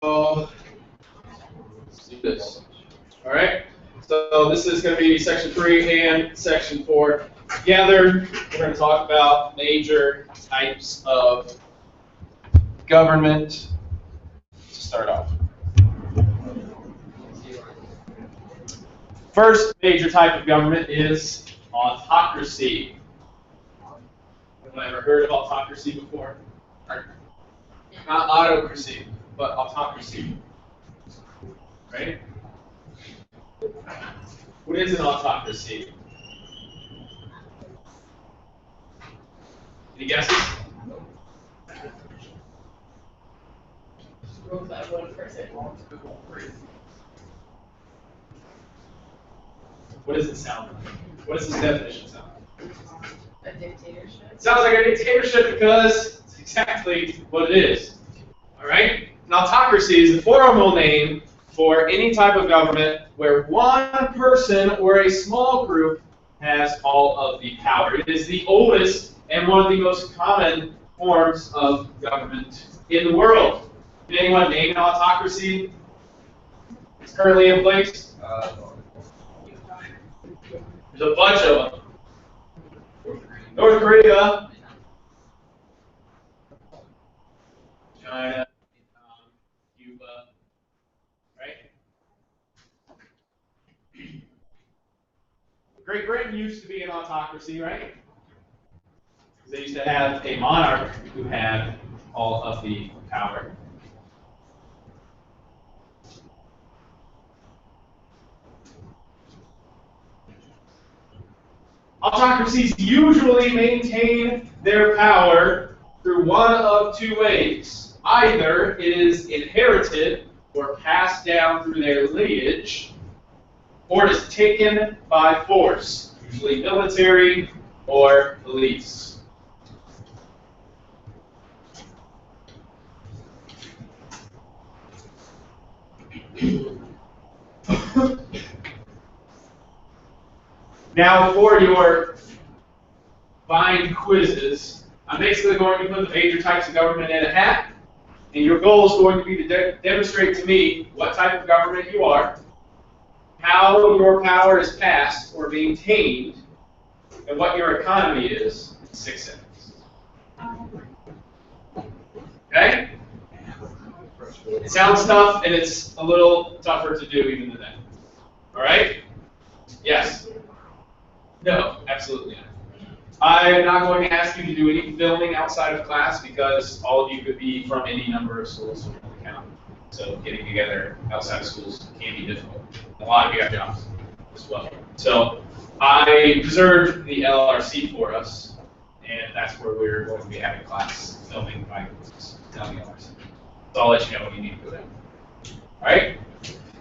let's do this. All right. So this is going to be section 3 and section 4 together. We're going to talk about major types of government to start off. First major type of government is autocracy. Have I ever heard of autocracy before? Not autocracy, but autocracy. Right? What is an autocracy? Any guesses? Ruled by one person. What does it sound like? What does this definition sound like? A dictatorship. It sounds like a dictatorship because it's exactly what it is. All right? An autocracy is the formal name for any type of government where one person or a small group has all of the power. It is the oldest and one of the most common forms of government in the world. Can anyone name an autocracy that's currently in place? There's a bunch of them. North Korea, China, Cuba, right? Great Britain used to be an autocracy, right? They used to have a monarch who had all of the power. Autocracies usually maintain their power through one of two ways. Either it is inherited or passed down through their lineage, or it is taken by force, usually military or police. Now, for your Vine quizzes, I'm basically going to put the major types of government in a hat, and your goal is going to be to demonstrate to me what type of government you are, how your power is passed or maintained, and what your economy is in 6 seconds. Okay? It sounds tough, and it's a little tougher to do even than that. All right? Yes? No, absolutely not. I'm not going to ask you to do any filming outside of class because all of you could be from any number of schools in the county. So getting together outside of schools can be difficult. A lot of you have jobs as well. So I reserved the LRC for us, and that's where we're going to be having class filming by telling the LRC. So I'll let you know when you need to go there. All right?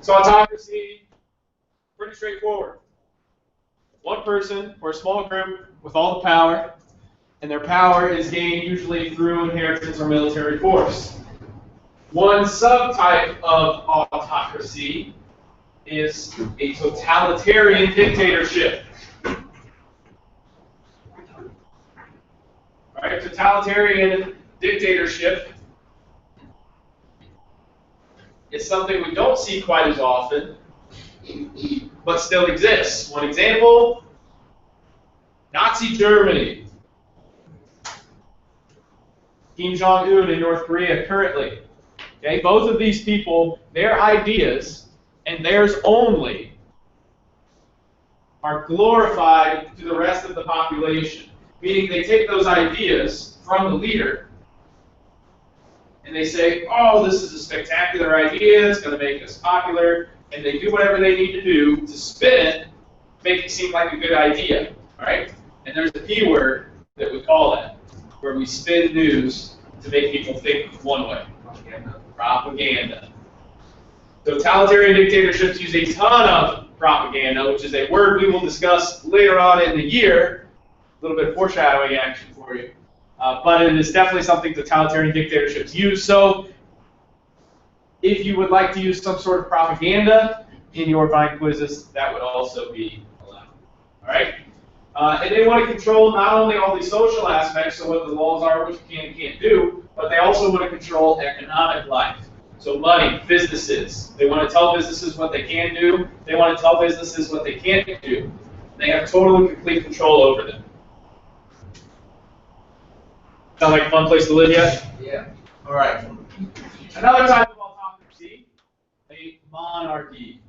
So autocracy, pretty straightforward. One person or a small group with all the power, and their power is gained usually through inheritance or military force. One subtype of autocracy is a totalitarian dictatorship. All right, totalitarian dictatorship is something we don't see quite as often, but still exists. One example, Nazi Germany. Kim Jong-un in North Korea currently. Okay, both of these people, their ideas, and theirs only, are glorified to the rest of the population. Meaning they take those ideas from the leader, and they say, oh, this is a spectacular idea, it's going to make us popular, and they do whatever they need to do to spin it, make it seem like a good idea, all right? And there's a P word that we call that, where we spin news to make people think one way. Propaganda. Totalitarian dictatorships use a ton of propaganda, which is a word we will discuss later on in the year. A little bit of foreshadowing action for you. But it is definitely something totalitarian dictatorships use. So if you would like to use some sort of propaganda in your Vine quizzes, that would also be allowed. All right? And they want to control not only all the social aspects, so what the laws are, what you can and can't do, but they also want to control economic life. So money, businesses. They want to tell businesses what they can do. They want to tell businesses what they can't do. They have total and complete control over them. Sound like a fun place to live yet? Yeah. All right. Another type of autocracy, a monarchy.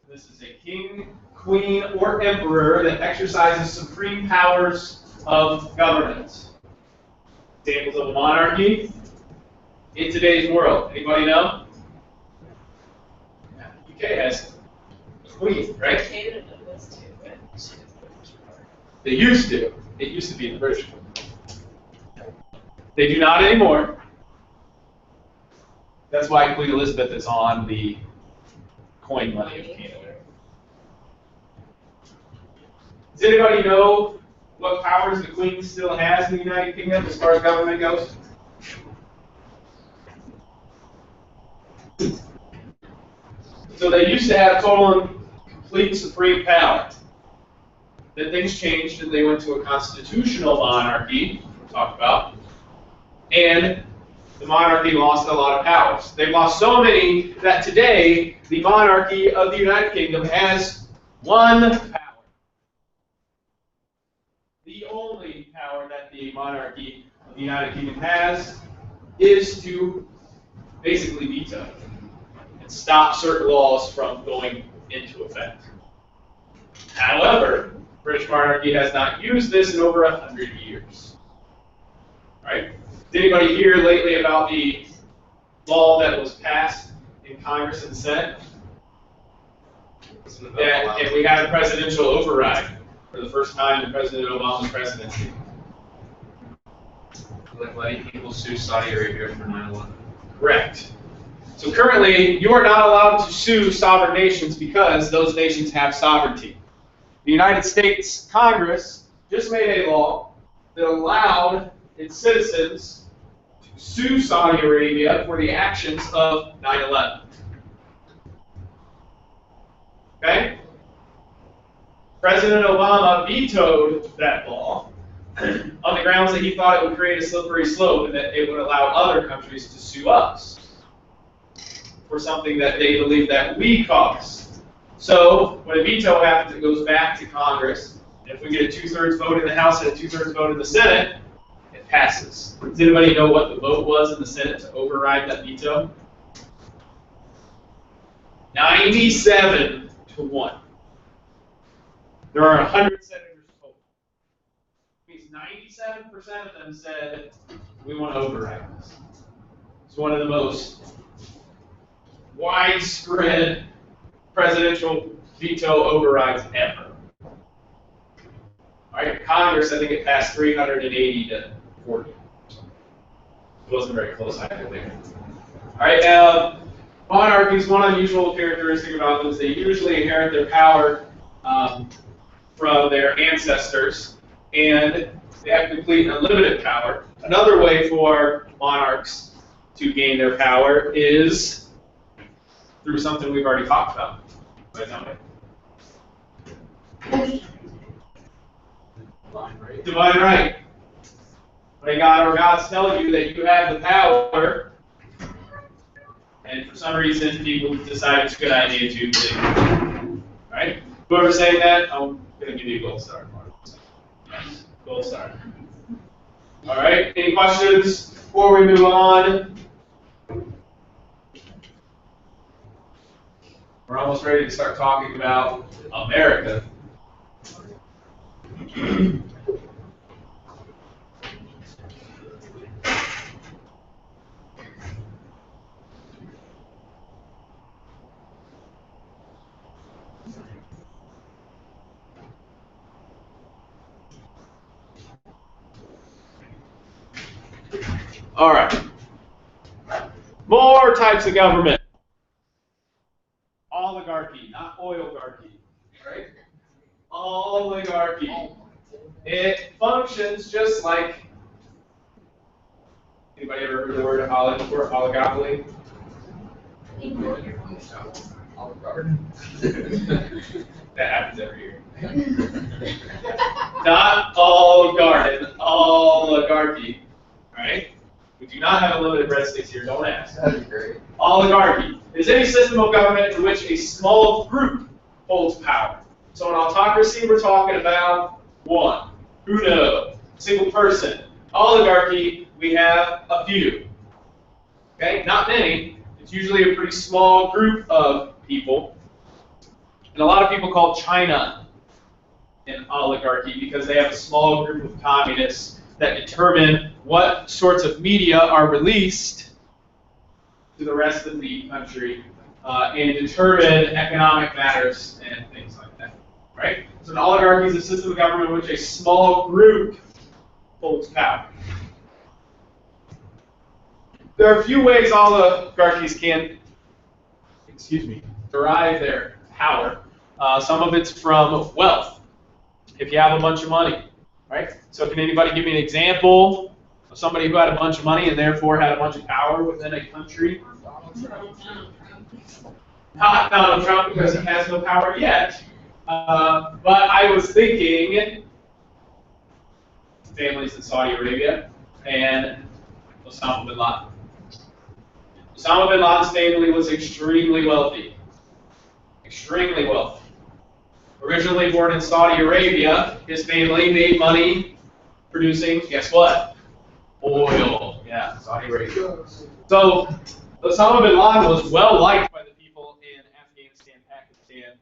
This is a king, queen, or emperor that exercises supreme powers of government. Examples of a monarchy in today's world. Anybody know? UK has a queen, right? Canada does too, but she does the British part. They used to. It used to be the British one. They do not anymore. That's why Queen Elizabeth is on the coin money of Canada. Does anybody know what powers the Queen still has in the United Kingdom as far as government goes? So they used to have total and complete supreme power. Then things changed and they went to a constitutional monarchy, we'll talk about, and the monarchy lost a lot of powers. They've lost so many that today the monarchy of the United Kingdom has one power. The only power that the monarchy of the United Kingdom has is to basically veto and stop certain laws from going into effect. However, British monarchy has not used this in over 100 years. Right? Did anybody hear lately about the law that was passed in Congress and the Senate? Yeah, and we had a presidential override for the first time in President Obama's presidency. Like letting people sue Saudi Arabia for 9/11. Correct. So currently, you are not allowed to sue sovereign nations because those nations have sovereignty. The United States Congress just made a law that allowed its citizens to sue Saudi Arabia for the actions of 9/11. Okay? President Obama vetoed that law on the grounds that he thought it would create a slippery slope and that it would allow other countries to sue us for something that they believe that we caused. So when a veto happens, it goes back to Congress. And if we get a 2/3 vote in the House and a 2/3 vote in the Senate, it passes. Does anybody know what the vote was in the Senate to override that veto? 97-1. There are 100 senators total. It means 97% of them said, we want to override this. It's one of the most widespread presidential veto overrides ever. All right, Congress, I think it passed 380-40. It wasn't very close, I believe. All right, now, monarchies, one unusual characteristic about them is they usually inherit their power from their ancestors, and they have complete and unlimited power. Another way for monarchs to gain their power is through something we've already talked about. Divine right. When God or gods tell you that you have the power, and for some reason people decide it's a good idea to believe. Right? Whoever's saying that, I'm going to give you a gold star. Gold star. All right. Any questions before we move on? We're almost ready to start talking about America. All right. More types of government. Oligarchy, not oligarchy, right? Oligarchy. It functions just like, anybody ever heard the word oligopoly? That happens every year. Not all garden, oligarchy, right? We do not have unlimited red states here, don't ask. That'd be great. Oligarchy is any system of government in which a small group holds power. So in autocracy, we're talking about one, who knows, single person. Oligarchy, we have a few. Okay, not many. It's usually a pretty small group of people. And a lot of people call China an oligarchy because they have a small group of communists that determine what sorts of media are released to the rest of the country and determine economic matters and things like that. Right? So an oligarchy is a system of government in which a small group holds power. There are a few ways oligarchies can, derive their power. Some of it's from wealth. If you have a bunch of money, right? So can anybody give me an example of somebody who had a bunch of money and therefore had a bunch of power within a country? Not Donald Trump because he has no power yet. But I was thinking families in Saudi Arabia and Osama bin Laden. Osama bin Laden's family was extremely wealthy. Extremely wealthy. Originally born in Saudi Arabia, his family made money producing, guess what? Oil. Yeah, Saudi Arabia. So Osama bin Laden was well liked by the people in Afghanistan, Pakistan,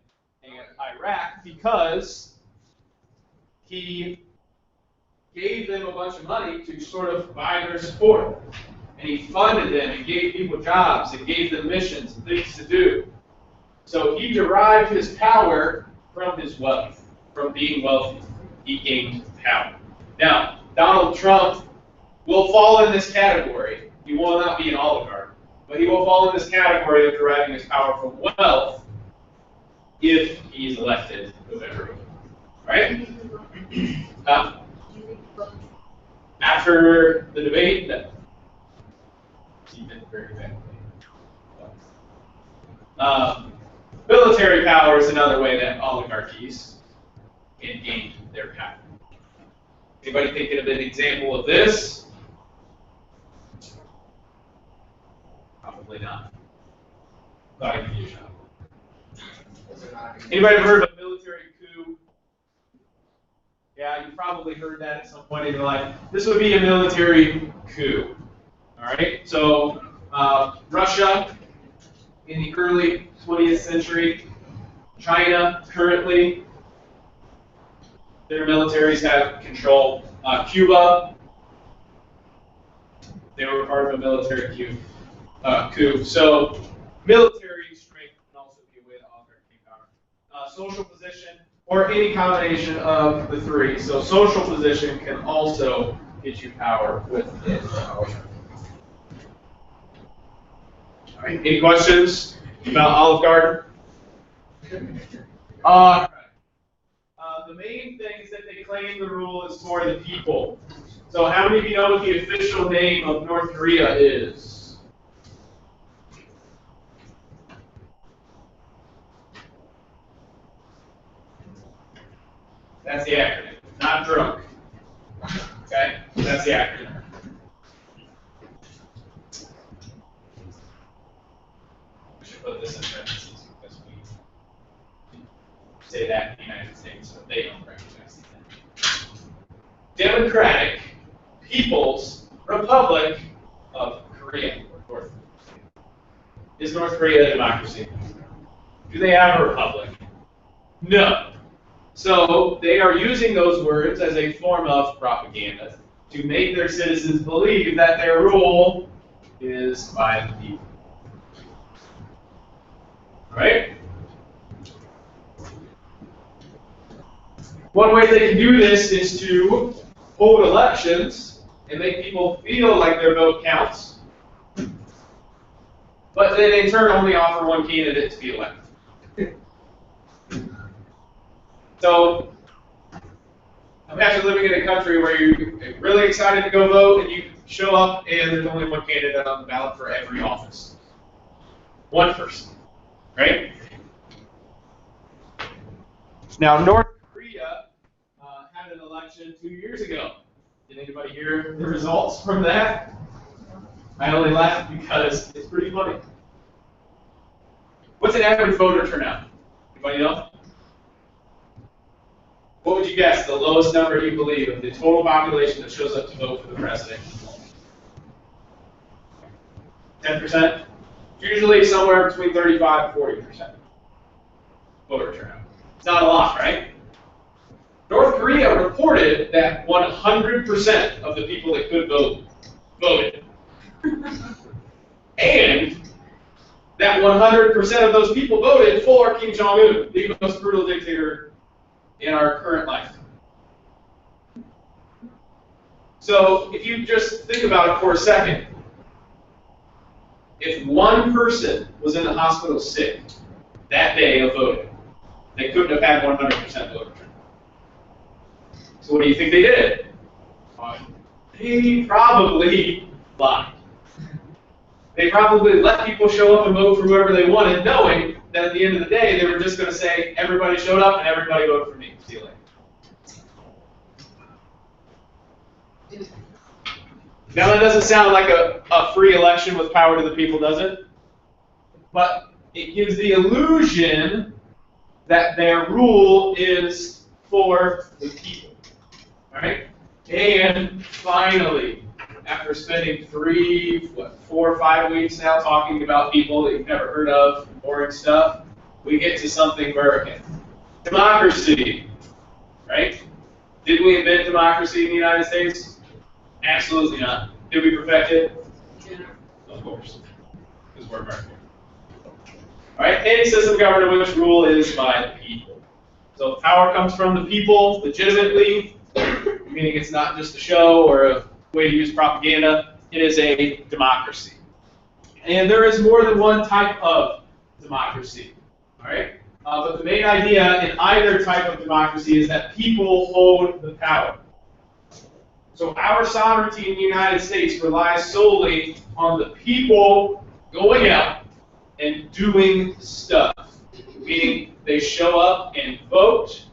and Iraq because he gave them a bunch of money to sort of buy their support. And he funded them and gave people jobs and gave them missions and things to do. So he derived his power from his wealth, from being wealthy. He gained power. Now, Donald Trump will fall in this category. He will not be an oligarch, but he will fall in this category of deriving his power from wealth if he's elected November. Right? After the debate, no. He did very badly. Military power is another way that oligarchies can gain their power. Anybody thinking of an example of this? Probably not. Thought I'd give you a shot. Anybody ever heard of a military coup? Yeah, you probably heard that at some point in your life. This would be a military coup. All right. So Russia in the early 20th century, China currently, their militaries have control. Cuba, they were part of a military coup. So military strength can also be a way to oligarchy power. Social position, or any combination of the three. So social position can also get you power within power. All right, any questions about Olive Garden? All right. The main thing is that they claim the rule is for the people. So how many of you know what the official name of North Korea is? That's the acronym, not drunk. Okay, that's the acronym. We should put this in parentheses because we say that in the United States, but they don't recognize that. Democratic People's Republic of Korea. Is North Korea a democracy? Do they have a republic? No. So they are using those words as a form of propaganda to make their citizens believe that their rule is by the people. Right? One way they can do this is to hold elections and make people feel like their vote counts, but then in turn only offer one candidate to be elected. So imagine living in a country where you're really excited to go vote and you show up and there's only one candidate on the ballot for every office. One person, right? Now, North Korea had an election 2 years ago. Did anybody hear the results from that? I only laugh because it's pretty funny. What's an average voter turnout? Anybody know? What would you guess the lowest number you believe of the total population that shows up to vote for the president? 10%? Usually somewhere between 35 and 40% voter turnout. It's not a lot, right? North Korea reported that 100% of the people that could vote voted. And that 100% of those people voted for Kim Jong-un, the most brutal dictator in our current life. So if you just think about it for a second, if one person was in the hospital sick that day of voting, they couldn't have had 100% voter turnout. So what do you think they did? They probably lied. They probably let people show up and vote for whoever they wanted, knowing that at the end of the day, they were just going to say, everybody showed up and everybody voted for me. See you later. Now that doesn't sound like a free election with power to the people, does it? But it gives the illusion that their rule is for the people. Alright? And finally, after spending 4 or 5 weeks now talking about people that you've never heard of, boring stuff, we get to something American. Democracy. Right? Did we invent democracy in the United States? Absolutely not. Did we perfect it? Yeah. Of course. Because we're American. Alright? Any system governed in which rule is by the people. So power comes from the people legitimately, meaning it's not just a show or a way to use propaganda. It is a democracy. And there is more than one type of democracy. Alright? But the main idea in either type of democracy is that people hold the power. So our sovereignty in the United States relies solely on the people going out and doing stuff. Meaning they show up and vote,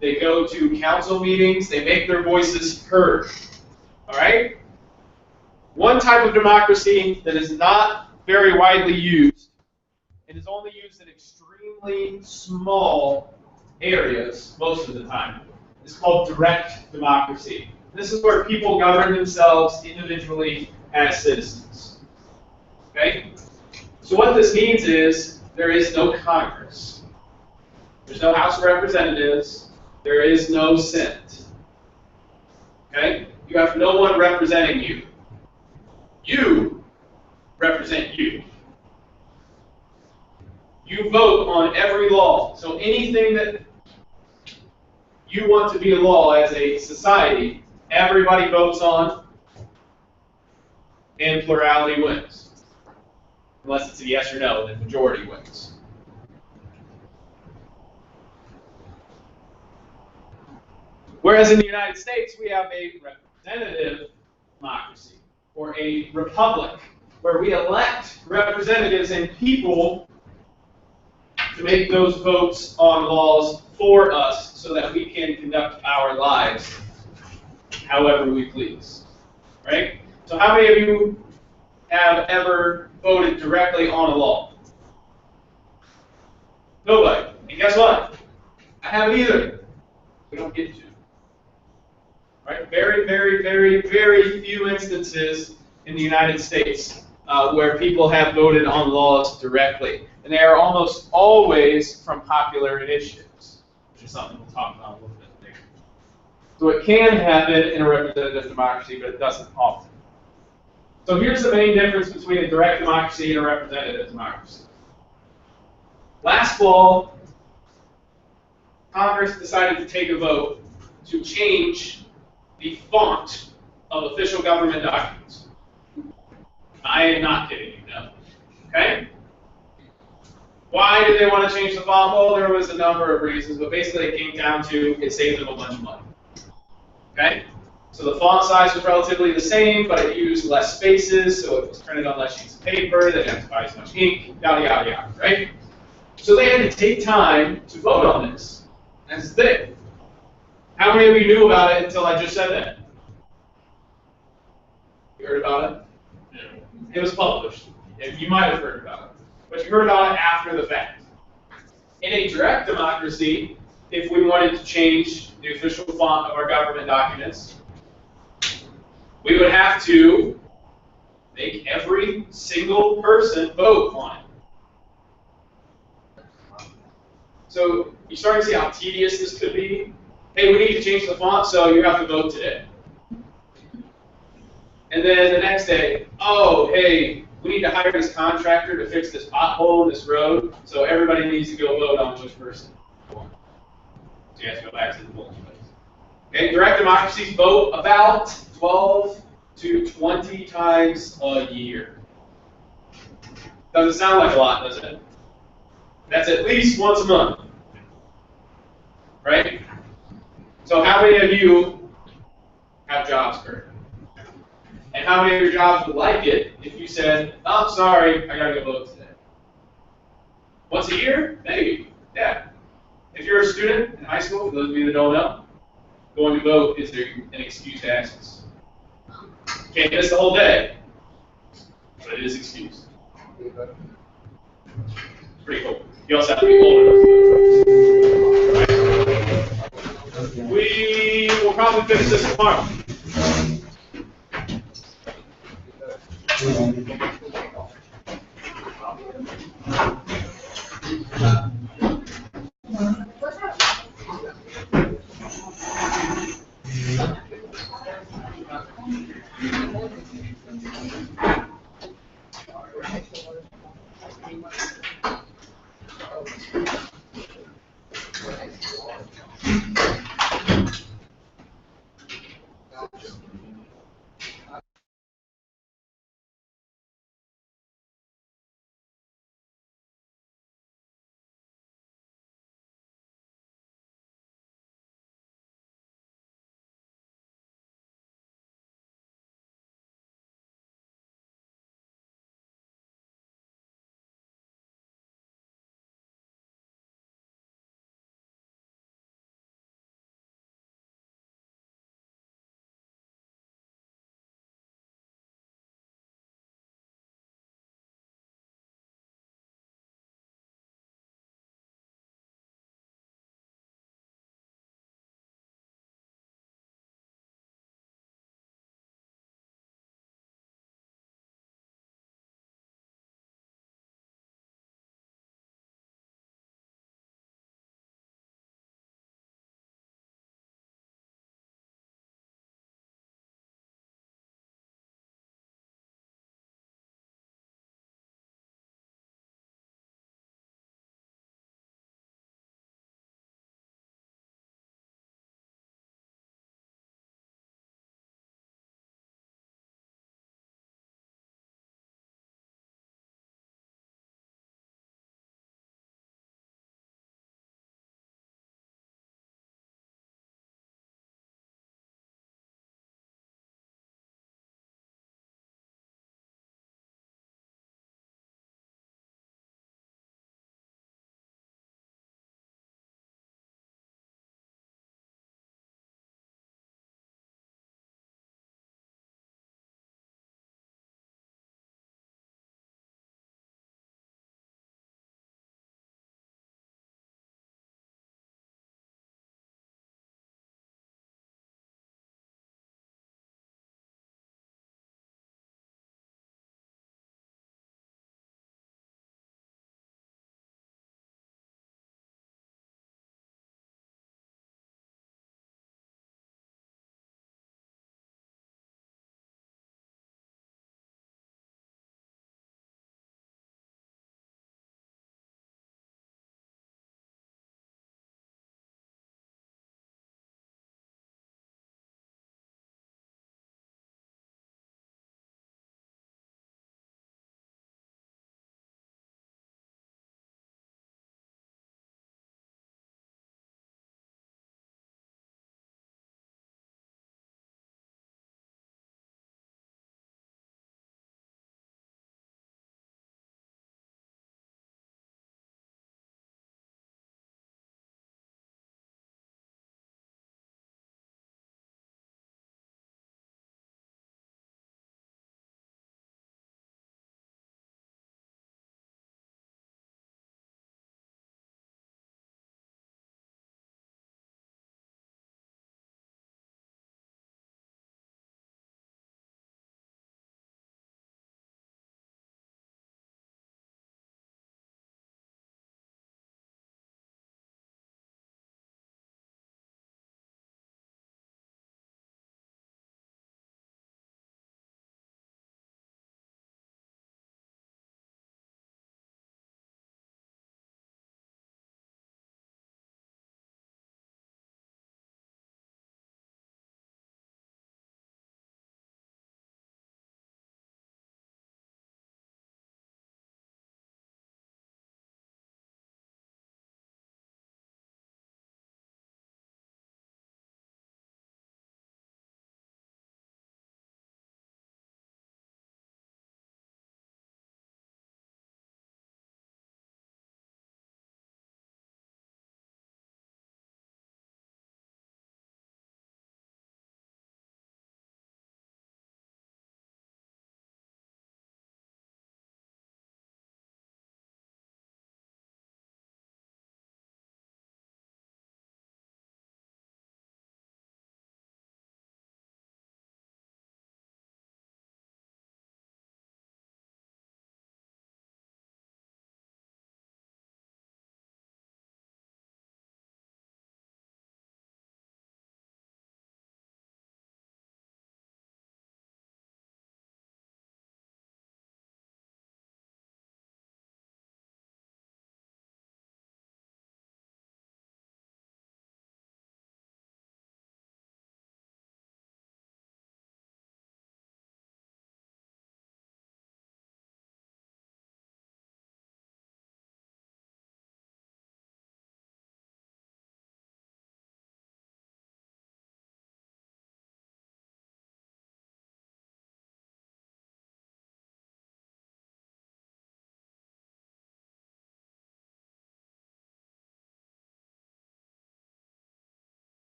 they go to council meetings, they make their voices heard. Alright? One type of democracy that is not very widely used, and is only used in extremely small areas most of the time, is called direct democracy. This is where people govern themselves individually as citizens. Okay? So what this means is there is no Congress. There's no House of Representatives. There is no Senate. Okay? You have no one representing you. You represent you. You vote on every law. So anything that you want to be a law as a society, everybody votes on, and plurality wins. Unless it's a yes or no, then majority wins. Whereas in the United States, we have a representative democracy, or a republic, where we elect representatives and people to make those votes on laws for us so that we can conduct our lives however we please. Right? So how many of you have ever voted directly on a law? Nobody. And guess what? I haven't either. We don't get to. Right? Very, very, very, very few instances in the United States where people have voted on laws directly. And they are almost always from popular initiatives, which is something we'll talk about a little bit later. So it can happen in a representative democracy, but it doesn't often. So here's the main difference between a direct democracy and a representative democracy. Last fall, Congress decided to take a vote to change the font of official government documents. I am not kidding you, no. Okay? Why did they want to change the font? Well, there was a number of reasons, but basically it came down to it saved them a bunch of money. Okay? So the font size was relatively the same, but it used less spaces, so it was printed on less sheets of paper, they didn't have to buy as much ink, yada, yada, yada, right? So they had to take time to vote on this. That's the thing. How many of you knew about it until I just said that? You heard about it? Yeah. It was published. You might have heard about it, but you heard about it after the fact. In a direct democracy, if we wanted to change the official font of our government documents, we would have to make every single person vote on it. So you start to see how tedious this could be. Hey, we need to change the font, so you have to vote today. And then the next day, oh, hey, we need to hire this contractor to fix this pothole in this road, so everybody needs to go vote on which person. So you have to go back to the polling place. Okay, direct democracies vote about 12 to 20 times a year. Doesn't sound like a lot, does it? That's at least once a month. Right? So how many of you have jobs currently? And how many of your jobs would like it if you said, oh, sorry, I gotta go vote today? Once a year? Maybe. Yeah. If you're a student in high school, for those of you that don't know, going to vote is an excused access. Can't miss the whole day, but it is excused. It's pretty cool. You also have to be old enough to vote. We will probably finish this tomorrow.